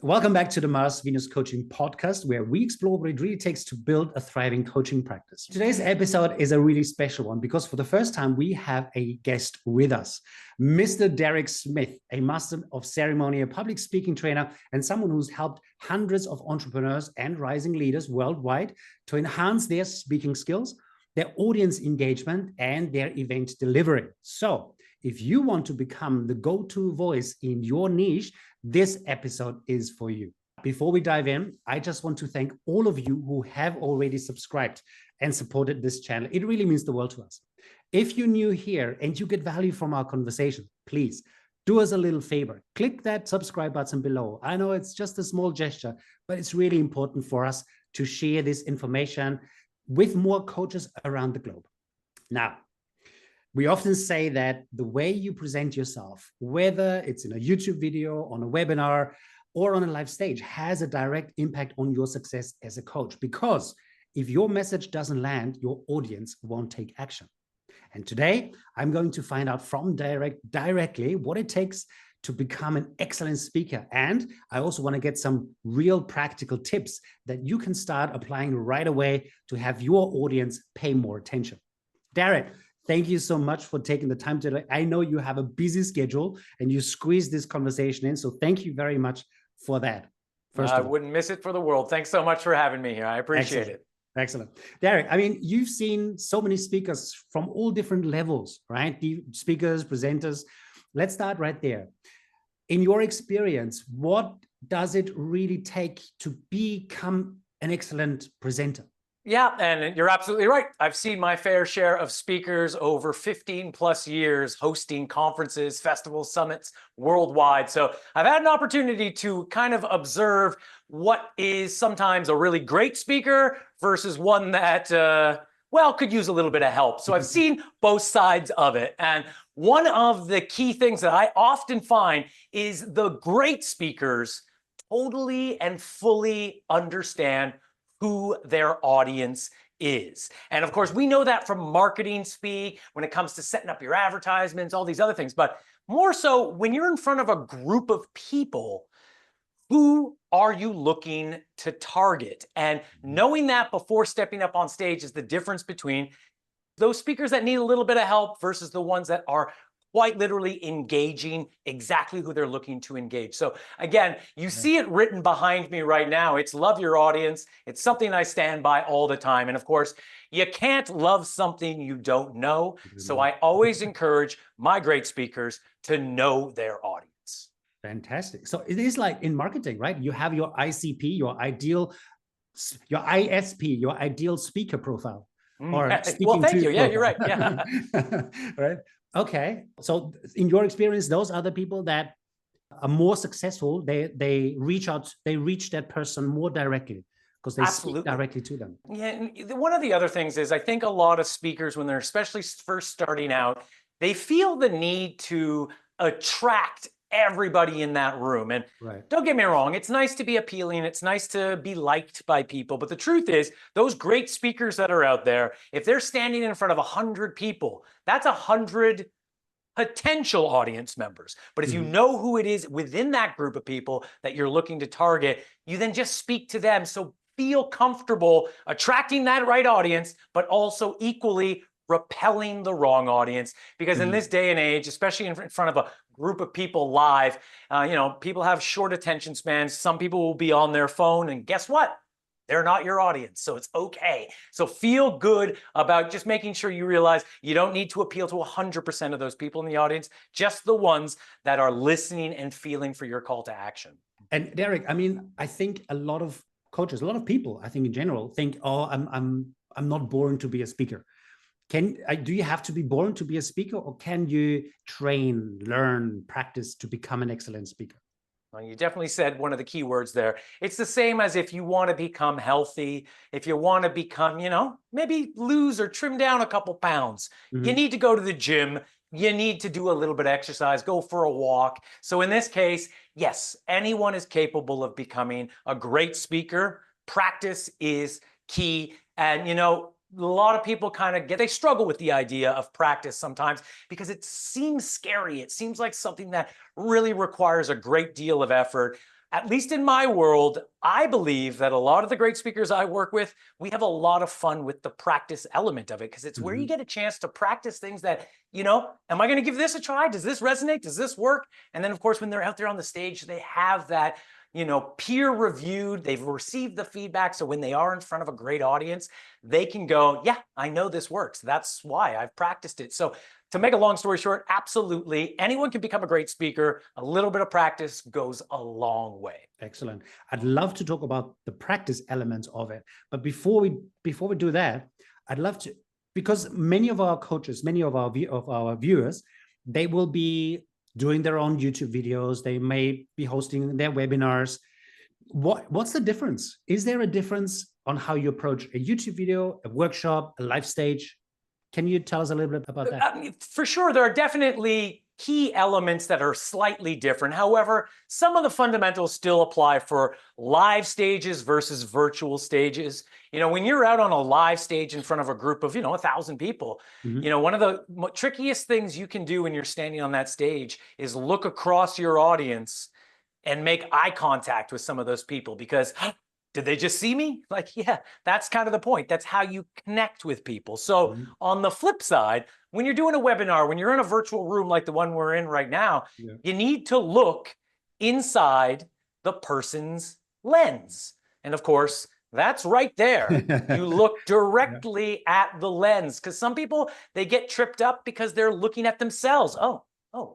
Welcome back to the Mars Venus Coaching Podcast, where we explore what it really takes to build a thriving coaching practice. Today's episode is a really special one because for the first time, we have a guest with us, Mr. Derek Smith, a master of ceremony, a public speaking trainer, and someone who's helped hundreds of entrepreneurs and rising leaders worldwide to enhance their speaking skills, their audience engagement, and their event delivery. So, if you want to become the go-to voice in your niche, this episode is for you. Before we dive in, I just want to thank all of you who have already subscribed and supported this channel. It really means the world to us. If you're new here and you get value from our conversation, please do us a little favor. Click that subscribe button below. I know it's just a small gesture, but it's really important for us to share this information with more coaches around the globe. Now, we often say that the way you present yourself, whether it's in a YouTube video, on a webinar, or on a live stage, has a direct impact on your success as a coach. Because if your message doesn't land, your audience won't take action. And today, I'm going to find out from directly what it takes to become an excellent speaker. And I also want to get some real practical tips that you can start applying right away to have your audience pay more attention. Derek, thank you so much for taking the time today. I know you have a busy schedule and you squeeze this conversation in. So thank you very much for that. I wouldn't miss it for the world. Thanks so much for having me here. I appreciate it. Excellent. Derek, I mean, you've seen so many speakers from all different levels, right? The speakers, presenters. Let's start right there. In your experience, what does it really take to become an excellent presenter? Yeah, and you're absolutely right. I've seen my fair share of speakers over 15 plus years hosting conferences, festivals, summits worldwide. So I've had an opportunity to kind of observe what is sometimes a really great speaker versus one that, could use a little bit of help. So I've seen both sides of it. And one of the key things that I often find is the great speakers totally and fully understand who their audience is. And of course, we know that from marketing speak when it comes to setting up your advertisements, all these other things, but more so when you're in front of a group of people, who are you looking to target? And knowing that before stepping up on stage is the difference between those speakers that need a little bit of help versus the ones that are quite literally engaging exactly who they're looking to engage. So again, you see it written behind me right now. It's love your audience. It's something I stand by all the time. And of course, you can't love something you don't know. So I always encourage my great speakers to know their audience. Fantastic. So it is like in marketing, right? You have your ICP, your ISP, your ideal speaker profile. Or well, thank you. Yeah, you're right. Yeah. Right. Okay. So in your experience, those are the people that are more successful. They reach that person more directly because they speak directly to them. Yeah. And one of the other things is I think a lot of speakers, when they're especially first starting out, they feel the need to attract everybody in that room. And don't get me wrong, it's nice to be appealing. It's nice to be liked by people. But the truth is, those great speakers that are out there, if they're standing in front of 100 people, that's 100 potential audience members. But if you know who it is within that group of people that you're looking to target, you then just speak to them. So feel comfortable attracting that right audience, but also equally repelling the wrong audience. Because in this day and age, especially in front of a group of people live, people have short attention spans. Some people will be on their phone, and guess what? They're not your audience, so it's okay. So feel good about just making sure you realize you don't need to appeal to 100% of those people in the audience, just the ones that are listening and feeling for your call to action. And Derek, I mean, I think a lot of coaches, a lot of people, I think in general, think, oh, I'm not born to be a speaker. Do you have to be born to be a speaker, or can you train, learn, practice to become an excellent speaker? Well, you definitely said one of the key words there. It's the same as if you want to become healthy, if you want to become, maybe lose or trim down a couple pounds. You need to go to the gym. You need to do a little bit of exercise, go for a walk. So in this case, yes, anyone is capable of becoming a great speaker. Practice is key. And, a lot of people they struggle with the idea of practice sometimes because it seems scary. It seems like something that really requires a great deal of effort. at least in my world, I believe that a lot of the great speakers I work with, we have a lot of fun with the practice element of it, because it's where you get a chance to practice things that, am I going to give this a try? Does this resonate? Does this work? And then, of course, when they're out there on the stage, they have that, peer reviewed, they've received the feedback. So when they are in front of a great audience, they can go, yeah, I know this works. That's why I've practiced it. So to make a long story short, absolutely, anyone can become a great speaker. A little bit of practice goes a long way. Excellent. I'd love to talk about the practice elements of it. But before we do that, I'd love to, because many of our coaches, many of our viewers, they will be doing their own YouTube videos. They may be hosting their webinars. What's the difference? Is there a difference on how you approach a YouTube video, a workshop, a live stage? Can you tell us a little bit about that? For sure, there are definitely key elements that are slightly different. However, some of the fundamentals still apply for live stages versus virtual stages. When you're out on a live stage in front of a group of, 1,000 people, one of the trickiest things you can do when you're standing on that stage is look across your audience and make eye contact with some of those people, because did they just see me? Like, yeah, that's kind of the point. That's how you connect with people. So on the flip side, when you're doing a webinar, when you're in a virtual room like the one we're in right now, you need to look inside the person's lens. And of course, that's right there. You look directly at the lens, because some people, they get tripped up because they're looking at themselves. Oh,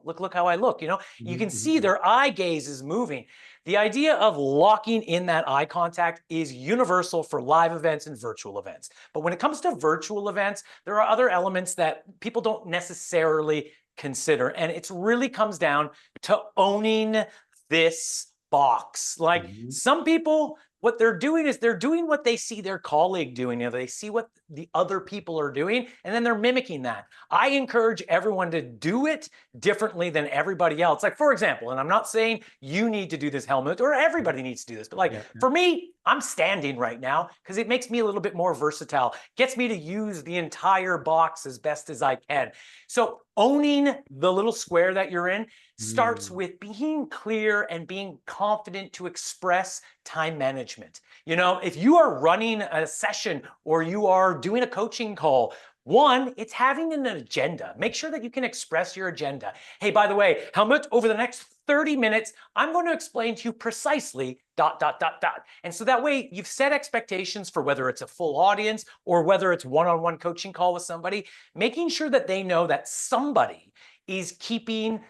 look how I look. You can see their eye gaze is moving. The idea of locking in that eye contact is universal for live events and virtual events. But when it comes to virtual events, there are other elements that people don't necessarily consider. And it really comes down to owning this box. Like some people, what they're doing is they're doing what they see their colleague doing. They see what the other people are doing, and then they're mimicking that. I encourage everyone to do it differently than everybody else. Like, for example, and I'm not saying you need to do this, Helmut, or everybody needs to do this, but for me, I'm standing right now because it makes me a little bit more versatile, gets me to use the entire box as best as I can. So owning the little square that you're in starts with being clear and being confident to express time management. If you are running a session or you are doing a coaching call, one, it's having an agenda. Make sure that you can express your agenda. Hey, by the way, Helmut, over the next 30 minutes, I'm going to explain to you precisely ... And so that way you've set expectations for whether it's a full audience or whether it's one-on-one coaching call with somebody, making sure that they know that somebody is keeping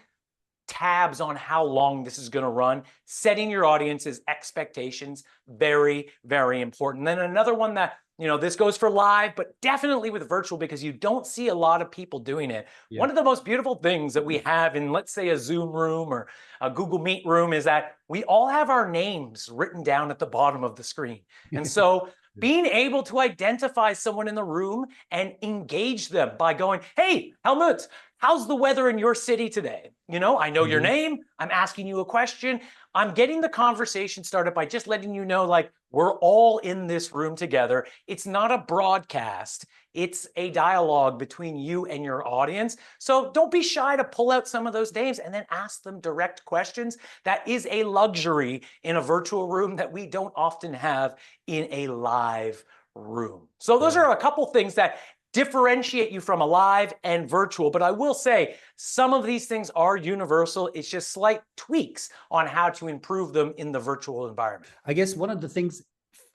tabs on how long this is going to run. Setting your audience's expectations, very, very important. Then another one that, this goes for live, but definitely with virtual, because you don't see a lot of people doing it. One of the most beautiful things that we have in, let's say, a Zoom room or a Google Meet room is that we all have our names written down at the bottom of the screen. And so being able to identify someone in the room and engage them by going, hey, Helmut, how's the weather in your city today? I know your name. I'm asking you a question. I'm getting the conversation started by just letting you know, like, we're all in this room together. It's not a broadcast. It's a dialogue between you and your audience. So don't be shy to pull out some of those names and then ask them direct questions. That is a luxury in a virtual room that we don't often have in a live room. So those are a couple things that differentiate you from a live and virtual. But I will say some of these things are universal. It's just slight tweaks on how to improve them in the virtual environment. I guess one of the things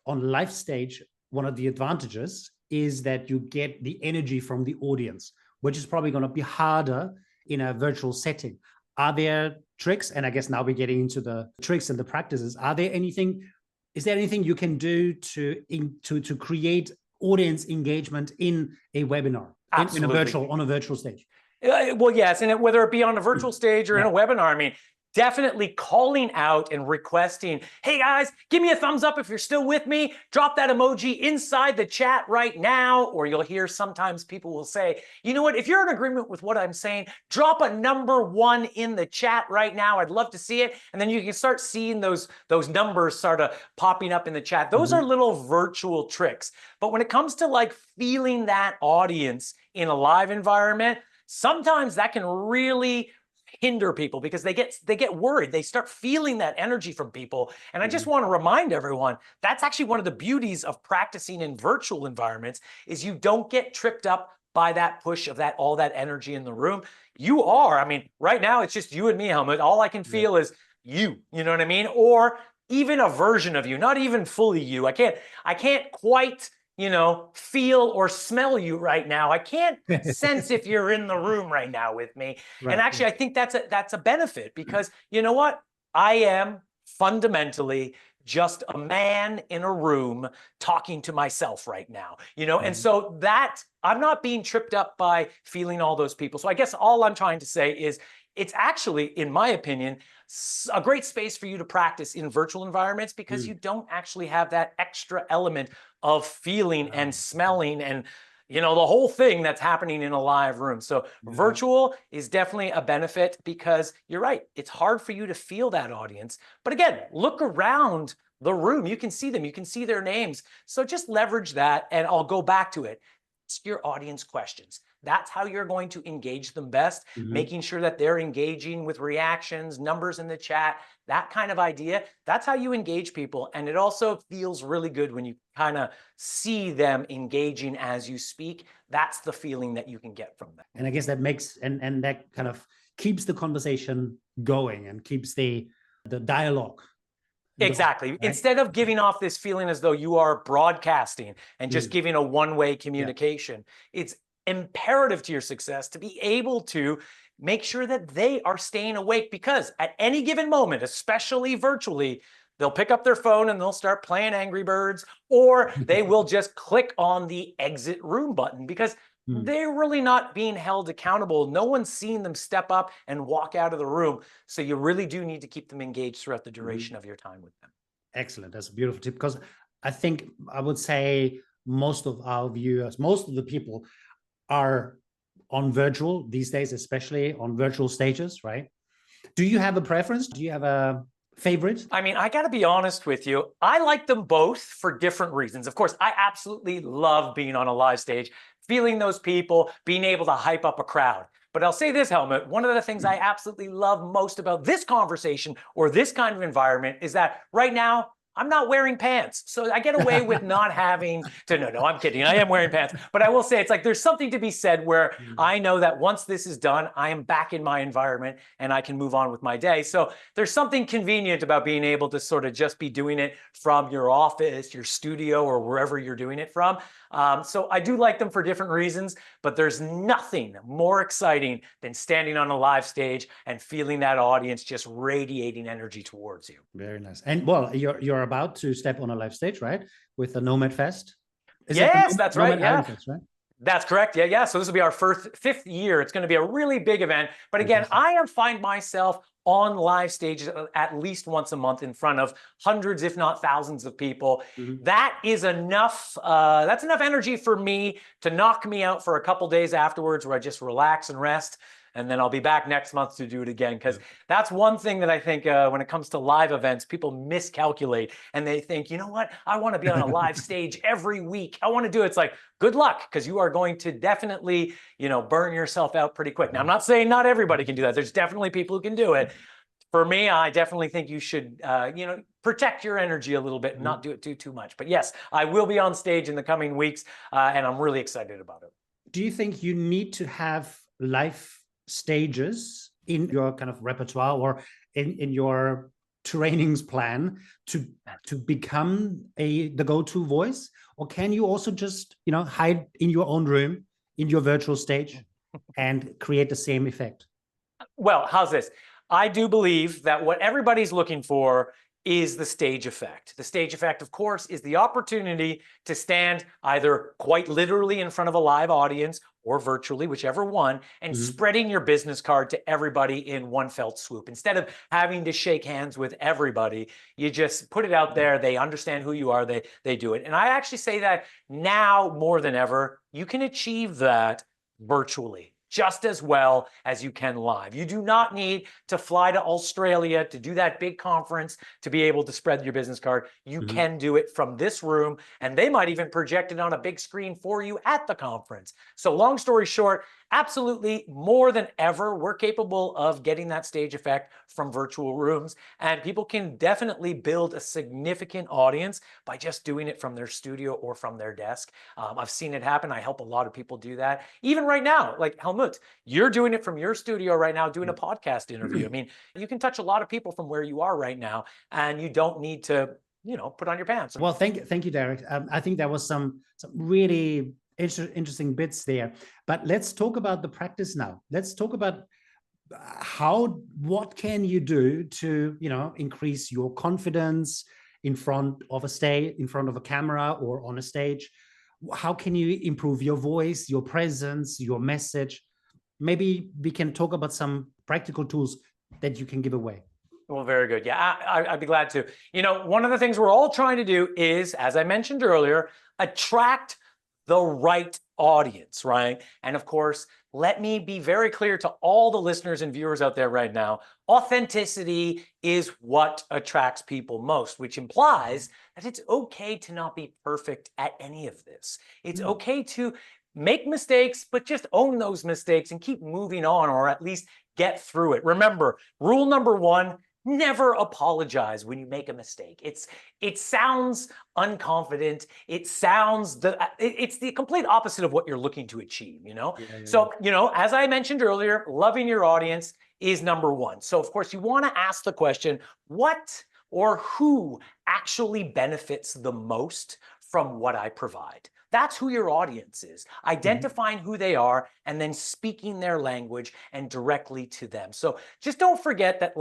on live stage, one of the advantages is that you get the energy from the audience, which is probably going to be harder in a virtual setting. Are there tricks? And I guess now we're getting into the tricks and the practices. Is there anything you can do to create audience engagement in a webinar, in a virtual stage? Well, yes, and whether it be on a virtual stage or in a webinar, I mean, definitely calling out and requesting, hey guys, give me a thumbs up if you're still with me. Drop that emoji inside the chat right now. Or you'll hear sometimes people will say, you know what, if you're in agreement with what I'm saying, drop a #1 in the chat right now. I'd love to see it. And then you can start seeing those numbers sort of popping up in the chat. Those are little virtual tricks. But when it comes to like feeling that audience in a live environment, sometimes that can really hinder people because they get worried. They start feeling that energy from people. And I just want to remind everyone, that's actually one of the beauties of practicing in virtual environments is you don't get tripped up by that push of all that energy in the room. You are, I mean, right now it's just you and me, Helmut. All I can feel is you know what I mean? Or even a version of you, not even fully you. I can't quite, feel or smell you right now. I can't sense if you're in the room right now with me. Right. And actually, I think that's a benefit because you know what? I am fundamentally just a man in a room talking to myself right now, and so that I'm not being tripped up by feeling all those people. So I guess all I'm trying to say is it's actually, in my opinion, a great space for you to practice in virtual environments because you don't actually have that extra element of feeling and smelling and the whole thing that's happening in a live room. So virtual is definitely a benefit because you're right. It's hard for you to feel that audience. But again, look around the room. You can see them. You can see their names. So just leverage that. And I'll go back to it. Ask your audience questions. That's how you're going to engage them best, making sure that they're engaging with reactions, numbers in the chat, that kind of idea. That's how you engage people. And it also feels really good when you kind of see them engaging as you speak. That's the feeling that you can get from them. And I guess that makes, and that kind of keeps the conversation going and keeps the dialogue. Exactly. Right? Instead of giving off this feeling as though you are broadcasting and just giving a one-way communication, it's imperative to your success to be able to make sure that they are staying awake because at any given moment, especially virtually, they'll pick up their phone and they'll start playing Angry Birds, or they will just click on the exit room button because they're really not being held accountable. No one's seen them step up and walk out of the room. So you really do need to keep them engaged throughout the duration of your time with them. Excellent. That's a beautiful tip because I think I would say most of our viewers, most of the people are on virtual these days, especially on virtual stages, right? Do you have a preference? Do you have a favorite? I mean, I got to be honest with you. I like them both for different reasons. Of course, I absolutely love being on a live stage, feeling those people, being able to hype up a crowd. But I'll say this, Helmut, one of the things I absolutely love most about this conversation or this kind of environment is that right now, I'm not wearing pants. So I get away with not having to, no, I'm kidding. I am wearing pants. But I will say it's like there's something to be said where I know that once this is done, I am back in my environment and I can move on with my day. So there's something convenient about being able to sort of just be doing it from your office, your studio, or wherever you're doing it from. So I do like them for different reasons, but there's nothing more exciting than standing on a live stage and feeling that audience just radiating energy towards you. Very nice. And well, you're about to step on a live stage, right? With the Nomad Fest. Yes, that's right. Yeah. Fest, right? That's correct. Yeah. So this will be our fifth year. It's going to be a really big event. But again, I find myself on live stages at least once a month in front of hundreds, if not thousands of people. That is enough. That's enough energy for me to knock me out for a couple days afterwards where I just relax and rest. And then I'll be back next month to do it again. Because that's one thing that I think when it comes to live events, people miscalculate. And they think, you know what? I want to be on a live stage every week. I want to do it. It's like, good luck, because you are going to definitely, burn yourself out pretty quick. Now, I'm not saying not everybody can do that. There's definitely people who can do it. For me, I definitely think you should, protect your energy a little bit and not do it too much. But yes, I will be on stage in the coming weeks, and I'm really excited about it. Do you think you need to have live stages in your kind of repertoire or in your trainings plan to become the go-to voice, or can you also just hide in your own room in your virtual stage and create the same effect? Well, how's this? I do believe that what everybody's looking for is the stage effect. The stage effect, of course, is the opportunity to stand either quite literally in front of a live audience or virtually, whichever one, and spreading your business card to everybody in one fell swoop. Instead of having to shake hands with everybody, you just put it out there. They understand who you are. They do it. And I actually say that now more than ever, you can achieve that virtually just as well as you can live. You do not need to fly to Australia to do that big conference to be able to spread your business card. You can do it from this room, and they might even project it on a big screen for you at the conference. So long story short, absolutely more than ever, we're capable of getting that stage effect from virtual rooms, and people can definitely build a significant audience by just doing it from their studio or from their desk. I've seen it happen. I help a lot of people do that. Even right now, like Helmut, you're doing it from your studio right now, doing a podcast interview. I mean, you can touch a lot of people from where you are right now, and you don't need to, put on your pants. Well, thank you, Derek. I think there was some really interesting bits there. But let's talk about the practice now. Let's talk about what can you do to, increase your confidence in front of a stage, in front of a camera or on a stage. How can you improve your voice, your presence, your message? Maybe we can talk about some practical tools that you can give away. Well, very good. Yeah, I'd be glad to. One of the things we're all trying to do is, as I mentioned earlier, attract the right audience, right? And of course, let me be very clear to all the listeners and viewers out there right now, authenticity is what attracts people most, which implies that it's okay to not be perfect at any of this. It's okay to make mistakes, but just own those mistakes and keep moving on, or at least get through it. Remember, rule number one, never apologize when you make a mistake. It sounds unconfident. It's the complete opposite of what you're looking to achieve, So, as I mentioned earlier, loving your audience is number one. So of course you want to ask the question, what or who actually benefits the most from what I provide? That's who your audience is. Identifying who they are and then speaking their language and directly to them. So just don't forget that,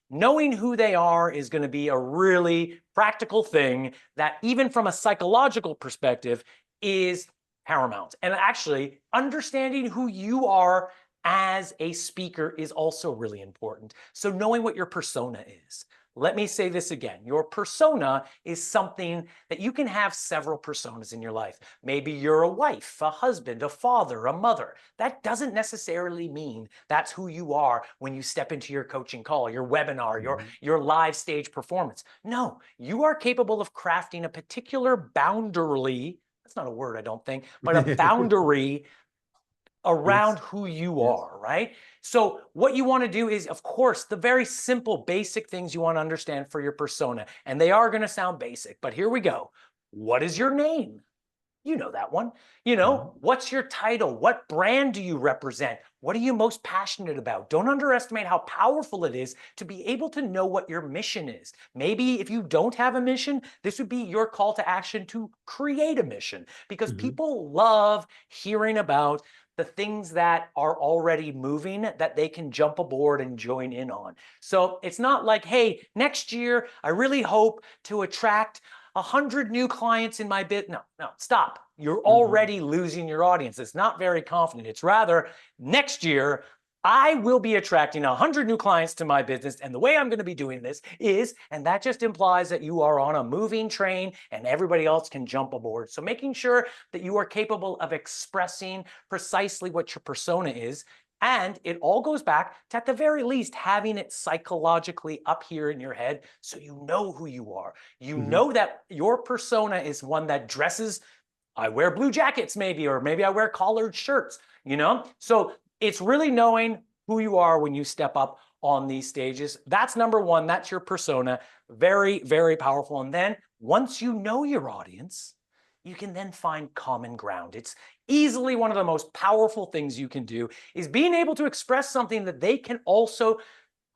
knowing who they are is going to be a really practical thing that, even from a psychological perspective, is paramount. And actually, understanding who you are as a speaker is also really important. So knowing what your persona is. Let me say this again. Your persona is something that you can have several personas in your life. Maybe you're a wife, a husband, a father, a mother. That doesn't necessarily mean that's who you are when you step into your coaching call, your webinar, your live stage performance. No, you are capable of crafting a particular boundary. That's not a word, I don't think, but a boundary around who you are, right? So what you want to do is, of course, the very simple, basic things you want to understand for your persona. And they are going to sound basic, but here we go. What is your name? You know that one. What's your title? What brand do you represent? What are you most passionate about? Don't underestimate how powerful it is to be able to know what your mission is. Maybe if you don't have a mission, this would be your call to action to create a mission, because people love hearing about the things that are already moving that they can jump aboard and join in on. So it's not like, hey, next year, I really hope to attract 100 new clients in my bit. No, stop. You're already losing your audience. It's not very confident. It's rather, next year, I will be attracting 100 new clients to my business, and the way I'm going to be doing this is, and that just implies that you are on a moving train and everybody else can jump aboard. So making sure that you are capable of expressing precisely what your persona is, and it all goes back to, at the very least, having it psychologically up here in your head so you know who you are. You know that your persona is one that dresses, I wear blue jackets maybe, or maybe I wear collared shirts, So it's really knowing who you are when you step up on these stages. That's number one. That's your persona. Very, very powerful. And then once you know your audience, you can then find common ground. It's easily one of the most powerful things you can do, is being able to express something that they can also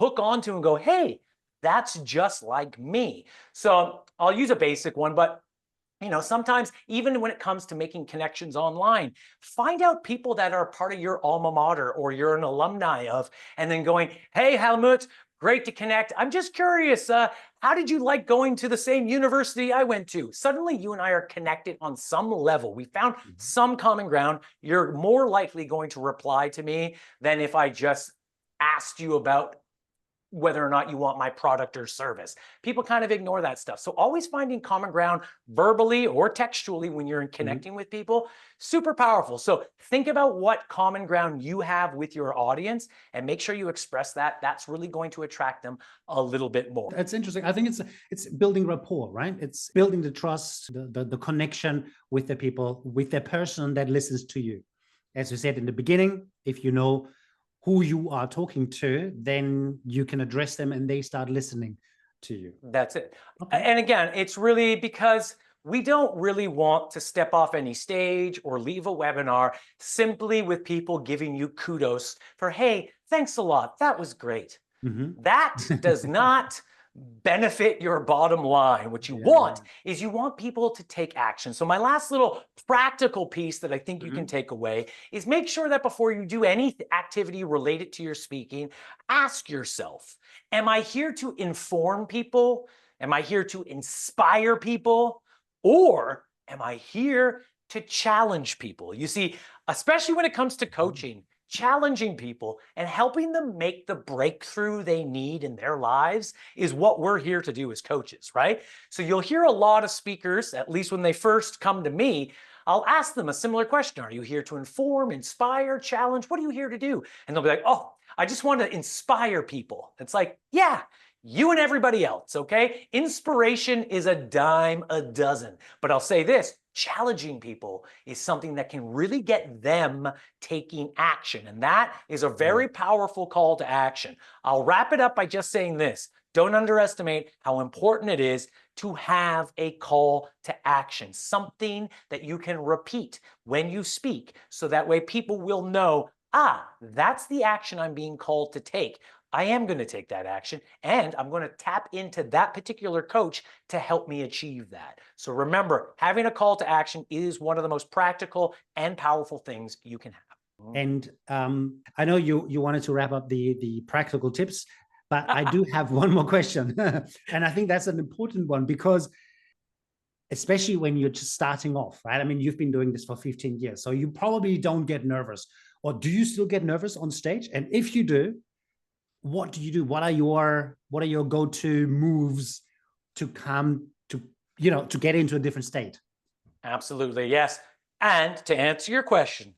hook onto and go, hey, that's just like me. So I'll use a basic one, but sometimes even when it comes to making connections online, find out people that are part of your alma mater or you're an alumni of, and then going, hey, Helmut, great to connect. I'm just curious, how did you like going to the same university I went to? Suddenly you and I are connected on some level. We found some common ground. You're more likely going to reply to me than if I just asked you about whether or not you want my product or service. People kind of ignore that stuff. So always finding common ground verbally or textually when you're connecting with people, super powerful. So think about what common ground you have with your audience and make sure you express that. That's really going to attract them a little bit more. That's interesting. I think it's building rapport, right? It's building the trust, the connection with the people, with the person that listens to you. as you said in the beginning, if you know who you are talking to, then you can address them and they start listening to you. That's it. Okay. And again, it's really because we don't really want to step off any stage or leave a webinar simply with people giving you kudos for, hey, thanks a lot. That was great. Mm-hmm. That does not benefit your bottom line. What you want is you want people to take action. So my last little practical piece that I think you can take away is make sure that before you do any activity related to your speaking, ask yourself, am I here to inform people? Am I here to inspire people? Or am I here to challenge people? You see, especially when it comes to coaching, challenging people and helping them make the breakthrough they need in their lives is what we're here to do as coaches, right? So you'll hear a lot of speakers, at least when they first come to me, I'll ask them a similar question. Are you here to inform, inspire, challenge? What are you here to do? And they'll be like, oh, I just want to inspire people. It's like, yeah, you and everybody else, okay? Inspiration is a dime a dozen. But I'll say this, challenging people is something that can really get them taking action. And that is a very powerful call to action. I'll wrap it up by just saying this. Don't underestimate how important it is to have a call to action, something that you can repeat when you speak, so that way people will know, that's the action I'm being called to take. I am going to take that action, and I'm going to tap into that particular coach to help me achieve that. So remember, having a call to action is one of the most practical and powerful things you can have. And I know you wanted to wrap up the practical tips, but I do have one more question. And I think that's an important one, because especially when you're just starting off, right? I mean, you've been doing this for 15 years, so you probably don't get nervous. Or do you still get nervous on stage? And if you do, what do you do? What are your go-to moves to come to, to get into a different state? Absolutely, yes. And to answer your question,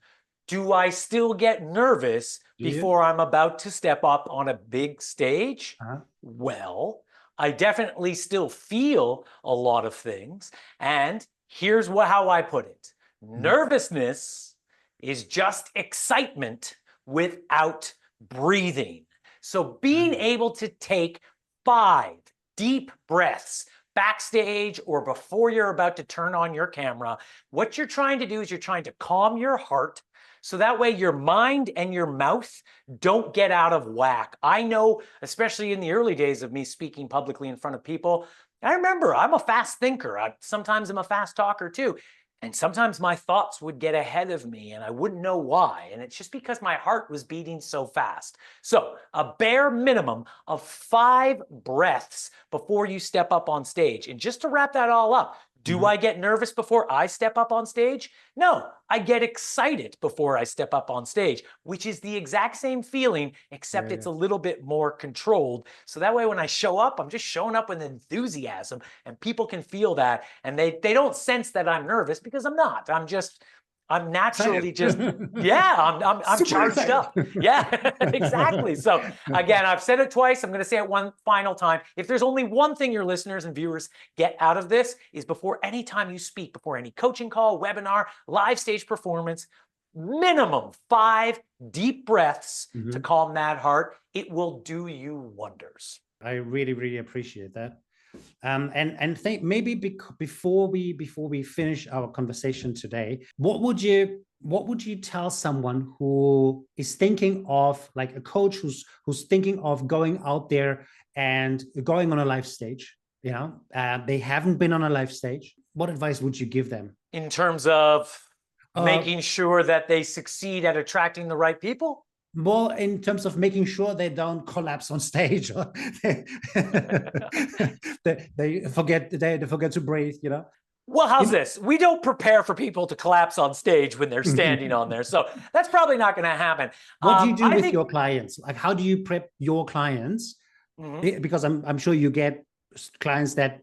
do I still get nervous before I'm about to step up on a big stage? Well, I definitely still feel a lot of things. And here's how I put it. Nervousness is just excitement without breathing. So being able to take 5 deep breaths backstage or before you're about to turn on your camera, what you're trying to do is you're trying to calm your heart, so that way your mind and your mouth don't get out of whack. I know, especially in the early days of me speaking publicly in front of people, I remember I'm a fast thinker. Sometimes I'm a fast talker too. And sometimes my thoughts would get ahead of me and I wouldn't know why. And it's just because my heart was beating so fast. So a bare minimum of 5 breaths before you step up on stage. And just to wrap that all up, do I get nervous before I step up on stage? No, I get excited before I step up on stage, which is the exact same feeling, except it's a little bit more controlled. So that way when I show up, I'm just showing up with enthusiasm and people can feel that. And they don't sense that I'm nervous, because I'm not. I'm naturally just, I'm charged up. Yeah, exactly. So again, I've said it twice. I'm going to say it one final time. If there's only one thing your listeners and viewers get out of this, is before any time you speak, before any coaching call, webinar, live stage performance, minimum 5 deep breaths to calm that heart. It will do you wonders. I really, really appreciate that. And think maybe before we finish our conversation today, what would you tell someone who is thinking of, like a coach who's thinking of going out there and going on a live stage? They haven't been on a live stage. What advice would you give them in terms of making sure that they succeed at attracting the right people? Well, in terms of making sure they don't collapse on stage, or they forget to breathe, Well, how's this? We don't prepare for people to collapse on stage when they're standing on there. So that's probably not going to happen. What do you do with your clients? Like, how do you prep your clients? Because I'm sure you get clients that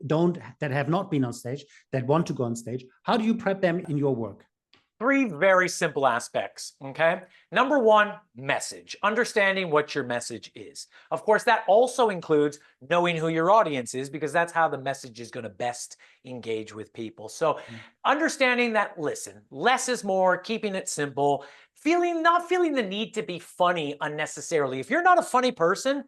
have not been on stage, that want to go on stage. How do you prep them in your work? 3 very simple aspects, okay? Number 1, message, understanding what your message is. Of course, that also includes knowing who your audience is, because that's how the message is going to best engage with people. So understanding that, listen, less is more, keeping it simple, not feeling the need to be funny unnecessarily. If you're not a funny person,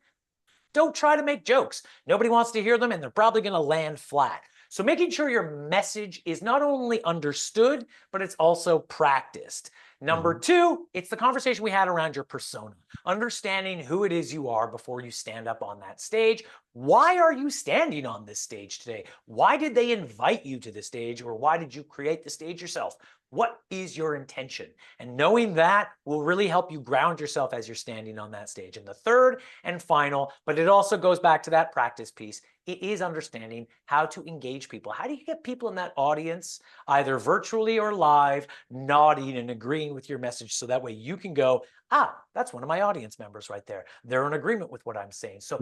don't try to make jokes. Nobody wants to hear them, and they're probably going to land flat. So making sure your message is not only understood, but it's also practiced. Number two, it's the conversation we had around your persona, understanding who it is you are before you stand up on that stage. Why are you standing on this stage today? Why did they invite you to the stage, or why did you create the stage yourself? What is your intention? And knowing that will really help you ground yourself as you're standing on that stage. And the third and final, but it also goes back to that practice piece, it is understanding how to engage people. How do you get people in that audience, either virtually or live, nodding and agreeing with your message, so that way you can go, that's one of my audience members right there. They're in agreement with what I'm saying. So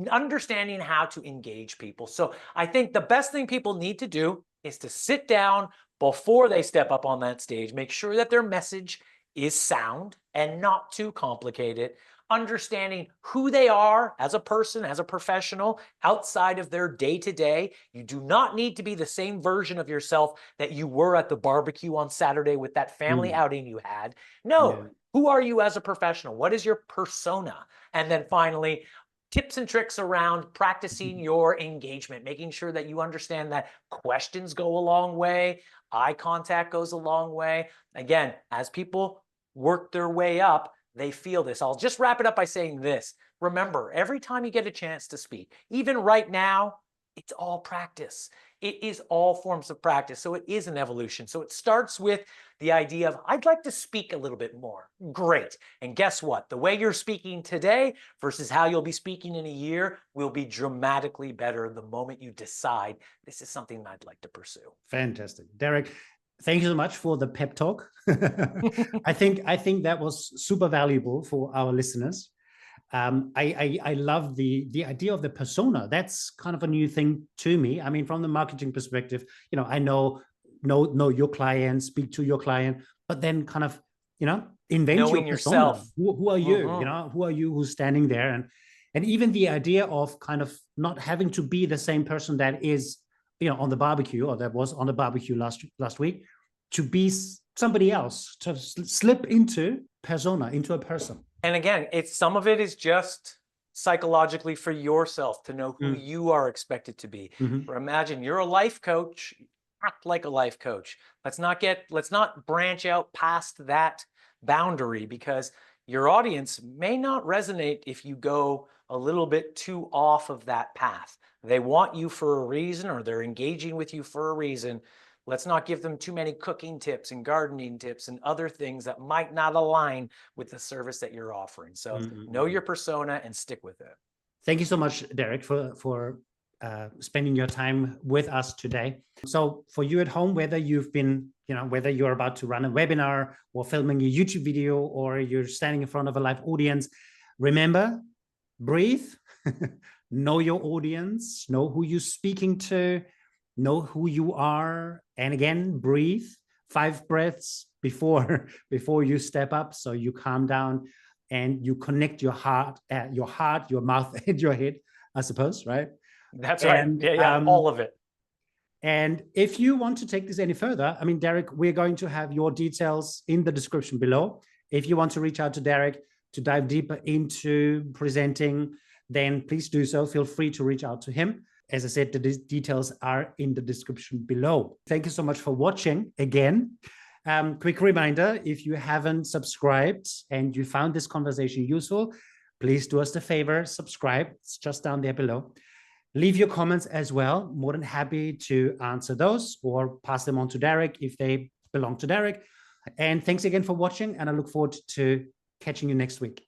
understanding how to engage people. So I think the best thing people need to do is to sit down before they step up on that stage, make sure that their message is sound and not too complicated, understanding who they are as a person, as a professional, outside of their day-to-day. You do not need to be the same version of yourself that you were at the barbecue on Saturday with that family outing you had. No, who are you as a professional? What is your persona? And then finally, tips and tricks around practicing your engagement, making sure that you understand that questions go a long way, eye contact goes a long way. Again, as people work their way up, they feel this. I'll just wrap it up by saying this. Remember, every time you get a chance to speak, even right now, it's all practice. It is all forms of practice. So it is an evolution. So it starts with the idea of, I'd like to speak a little bit more. Great. And guess what? The way you're speaking today versus how you'll be speaking in a year will be dramatically better the moment you decide this is something I'd like to pursue. Fantastic. Derek, thank you so much for the pep talk. I think that was super valuable for our listeners. I love the idea of the persona. That's kind of a new thing to me. I mean, from the marketing perspective, I know your client, speak to your client, but then kind of, invent Knowing your persona. yourself. Who are you? Who are you who's standing there? And even the idea of kind of not having to be the same person that is, on the barbecue, or that was on the barbecue last week, to be somebody else, to slip into persona, into a person. And again, some of it is just psychologically for yourself to know who you are expected to be. Or imagine you're a life coach, act like a life coach. Let's not branch out past that boundary, because your audience may not resonate if you go a little bit too off of that path. They want you for a reason, or they're engaging with you for a reason. Let's not give them too many cooking tips and gardening tips and other things that might not align with the service that you're offering. So know your persona and stick with it. Thank you so much, Derek, for spending your time with us today. So for you at home, whether you've been, whether you're about to run a webinar or filming a YouTube video, or you're standing in front of a live audience, remember, breathe, know your audience, know who you're speaking to, know who you are, and again, breathe 5 breaths before you step up, so you calm down and you connect your heart, your mouth, and your head, I suppose, right? That's right. Yeah, all of it. And if you want to take this any further, I mean, Derek, we're going to have your details in the description below. If you want to reach out to Derek to dive deeper into presenting, then please do so. Feel free to reach out to him. As I said, the details are in the description below. Thank you so much for watching again. Quick reminder, if you haven't subscribed and you found this conversation useful, please do us the favor, subscribe. It's just down there below. Leave your comments as well. More than happy to answer those or pass them on to Derek if they belong to Derek. And thanks again for watching, and I look forward to catching you next week.